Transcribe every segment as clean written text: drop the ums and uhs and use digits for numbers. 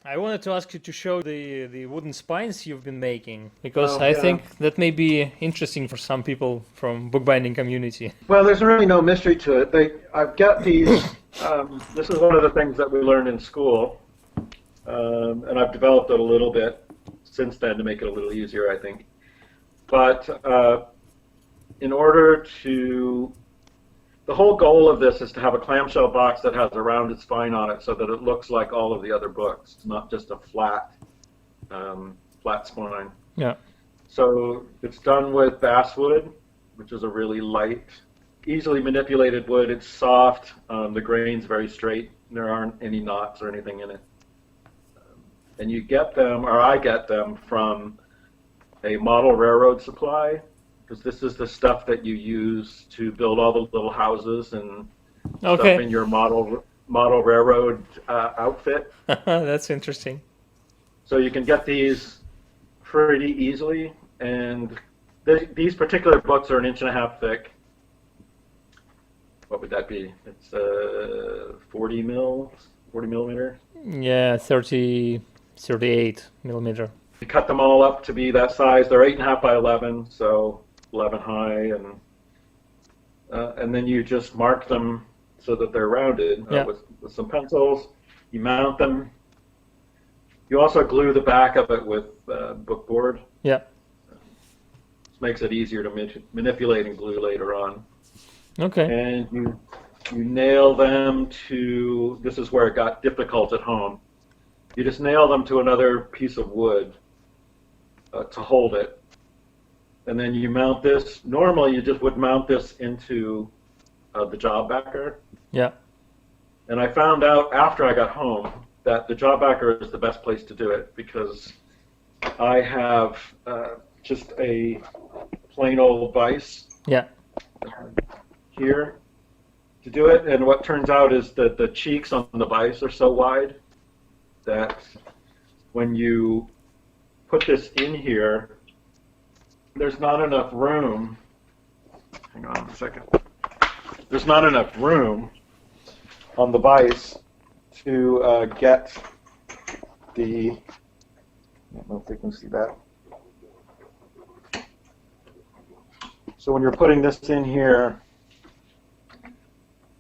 I wanted to ask you to show the wooden spines you've been making, because Oh, I yeah. think that may be interesting for some people from bookbinding community. Well, there's really no mystery to it. I've got these. This is one of the things that we learned in school, and I've developed it a little bit since then to make it a little easier, I think. But in order to, the whole goal of this is to have a clamshell box that has a rounded spine on it, so that it looks like all of the other books. It's not just a flat spine. Yeah. So it's done with basswood, which is a really light, easily manipulated wood. It's soft. The grain's very straight. There aren't any knots or anything in it. And you get them, or I get them, from a model railroad supply, because this is the stuff that you use to build all the little houses and stuff in Okay. your model railroad outfit. That's interesting. So you can get these pretty easily, and these particular books are an inch and a half thick. What would that be? It's 40 millimeter. Yeah, 30, 38 millimeter. You cut them all up to be that size. They're 8.5 by 11, so 11 high, and then you just mark them so that they're rounded Yeah. with some pencils. You mount them. You also glue the back of it with bookboard. Yeah. This makes it easier to manipulate and glue later on. Okay. And you nail them to, this is where it got difficult at home. You just nail them to another piece of wood to hold it. And then you mount this. Normally you just would mount this into the job backer. Yeah. And I found out after I got home that the job backer is the best place to do it, because I have just a plain old vise Yeah. here to do it. And what turns out is that the cheeks on the vise are so wide that when you put this in here, there's not enough room. Hang on a second. There's not enough room on the vise to get the, I don't know if they can see that. So when you're putting this in here,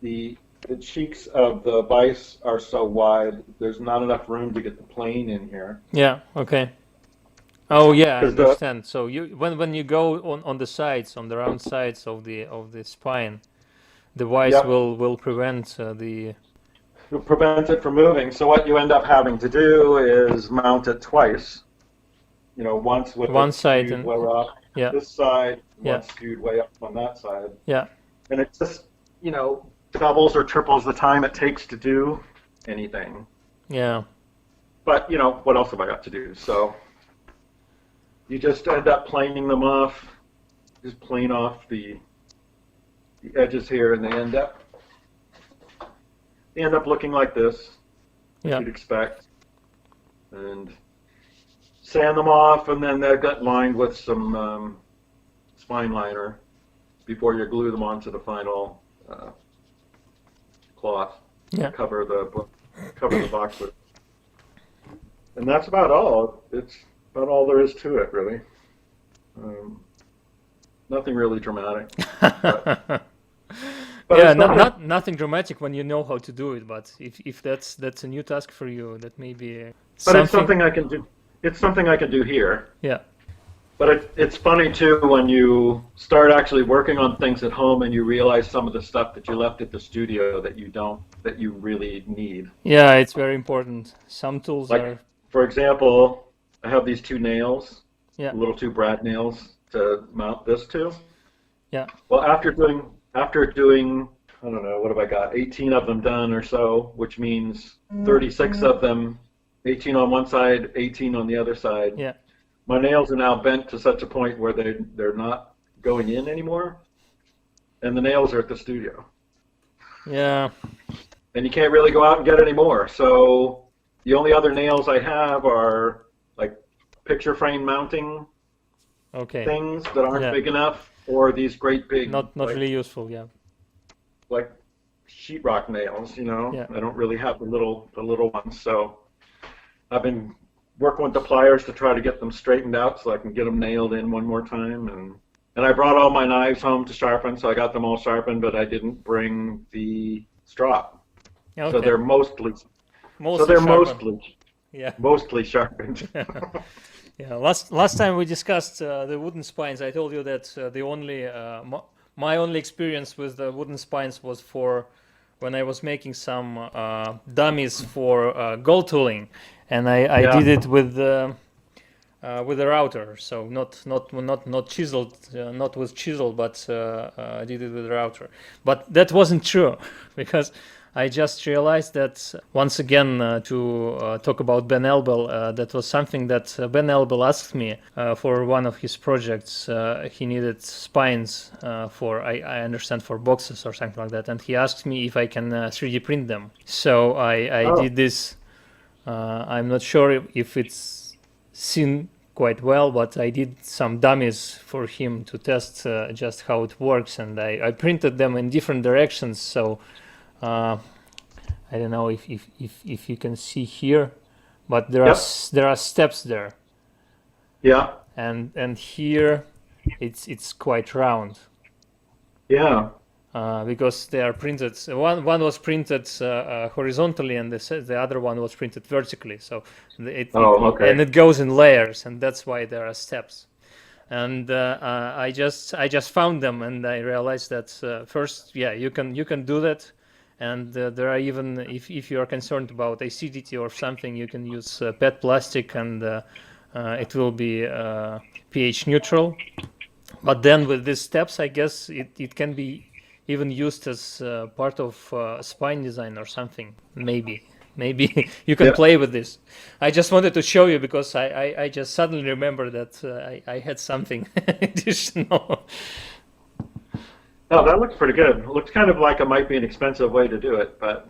the cheeks of the vise are so wide, there's not enough room to get the plane in here. Yeah. Okay. Oh yeah, I Because the, understand. So you when you go on the sides, on the round sides of the spine, the vise yep, will prevent the it prevents it from moving. So what you end up having to do is mount it twice. Once with one it side skewed and way up yeah. this side, Yeah. once skewed way up on that side. Yeah. And it just, doubles or triples the time it takes to do anything. Yeah. But, what else have I got to do? So you just end up planing them off, just plane off the edges here, and they end up looking like this, as Yeah. you'd expect. And sand them off, and then they've got lined with some spine liner before you glue them onto the final cloth. Yeah. Cover the box with. And that's about all. It's about all there is to it, really. Nothing really dramatic, but Yeah, it's not. nothing dramatic when you know how to do it, but if that's a new task for you, that may be But it's something. something I can do. It's something I can do here. Yeah. But it's funny too when you start actually working on things at home and you realize some of the stuff that you left at the studio that you really need. Yeah, it's very important. Some tools Like, are for example, I have these two nails, yeah. little two brad nails to mount this to. Yeah. Well, after doing, I don't know, what have I got? 18 of them done or so, which means 36 of them, 18 on one side, 18 on the other side. Yeah. My nails are now bent to such a point where they're not going in anymore, and the nails are at the studio. Yeah. And you can't really go out and get any more. So the only other nails I have are like picture frame mounting Okay. things that aren't Yeah. big enough, or these great big Not really useful, yeah. like sheetrock nails. Yeah. I don't really have the little ones. So I've been working with the pliers to try to get them straightened out so I can get them nailed in one more time. And I brought all my knives home to sharpen, so I got them all sharpened, but I didn't bring the strop. Okay. So they're mostly sharpened. Yeah. mostly sharpened. Yeah. Last time we discussed the wooden spines, I told you that the only my only experience with the wooden spines was for when I was making some dummies for gold tooling, and I did it with a router, so not chiseled, not with chisel, but I did it with a router. But that wasn't true because I just realized that once again to talk about Ben Elbel, that was something that Ben Elbel asked me for one of his projects. He needed spines for, I understand, for boxes or something like that, and he asked me if I can 3D print them. So I did this. I'm not sure if it's seen quite well, but I did some dummies for him to test just how it works, and I printed them in different directions. So I don't know if you can see here, but there are steps there. Yeah. And here it's quite round. Yeah. Because they are printed. One was printed horizontally, and the other one was printed vertically. So and it goes in layers, and that's why there are steps. And I just found them, and I realized that first, you can do that, and there are even if you are concerned about acidity or something, you can use PET plastic, and it will be pH neutral. But then with these steps, I guess it can be even used as part of spine design or something. Maybe you can play with this. I just wanted to show you because I just suddenly remember that I had something additional. Oh, that looks pretty good. It looks kind of like it might be an expensive way to do it, but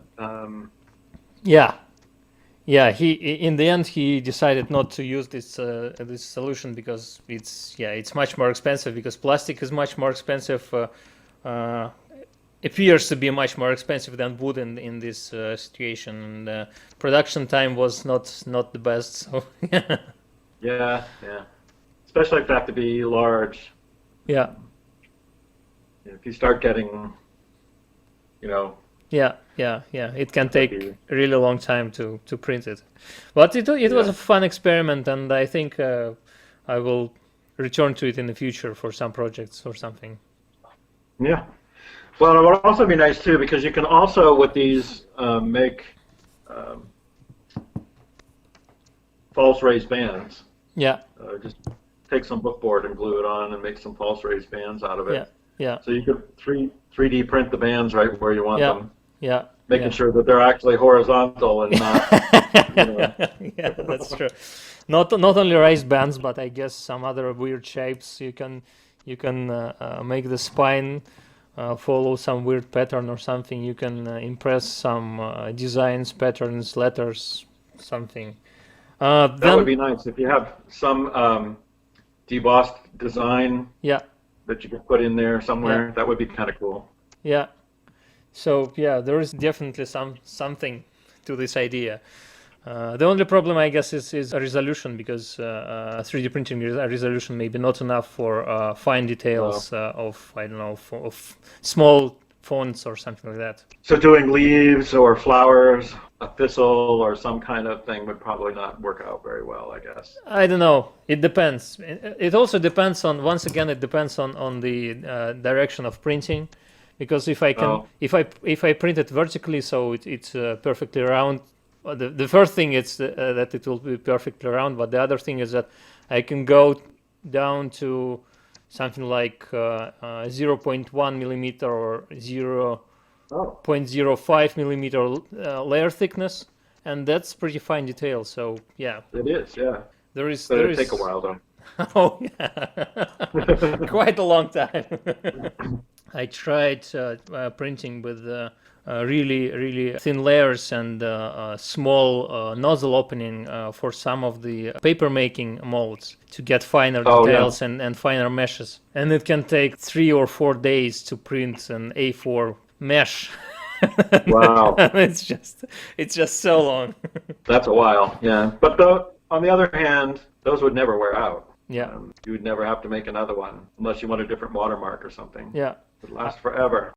yeah. He in the end he decided not to use this solution because it's much more expensive, because plastic is much more expensive. Appears to be much more expensive than wood in this situation. And production time was not the best. So yeah, especially if they have to be large. Yeah. If you start getting, it can take a really long time to print it. But it was a fun experiment, and I think I will return to it in the future for some projects or something. Yeah. Well, it would also be nice too, because you can also with these make false raised bands. Yeah. Just take some bookboard and glue it on and make some false raised bands out of it. Yeah. So you could 3D print the bands right where you want them. Yeah. Making sure that they're actually horizontal and not. Yeah, that's true. Not only raised bands, but I guess some other weird shapes. You can make the spine follow some weird pattern or something. You can impress some designs, patterns, letters, something. That would be nice if you have some debossed design. Yeah. That you could put in there somewhere. That would be kind of cool. Yeah. So there is definitely something to this idea. The only problem, I guess, is a resolution, because 3D printing resolution may be not enough for fine details of, I don't know, of small fonts or something like that. So doing leaves or flowers, a thistle or some kind of thing would probably not work out very well, I guess. I don't know. It depends. It also depends on, once again, it depends on the direction of printing. Because if I can, if I print it vertically, so it's perfectly round. The first thing is that it will be perfectly round, but the other thing is that I can go down to something like 0.1 millimeter or 0.05 millimeter layer thickness, and that's pretty fine detail. So yeah, it is. Yeah, there is. It'll take a while though. Oh yeah, quite a long time. I tried printing with really thin layers and small nozzle opening for some of the paper making molds to get finer details and finer meshes. And it can take 3 or 4 days to print an A4 mesh. Wow. It's just so long. That's a while, yeah. But on the other hand, those would never wear out. Yeah. You would never have to make another one unless you want a different watermark or something. Yeah. It would last forever.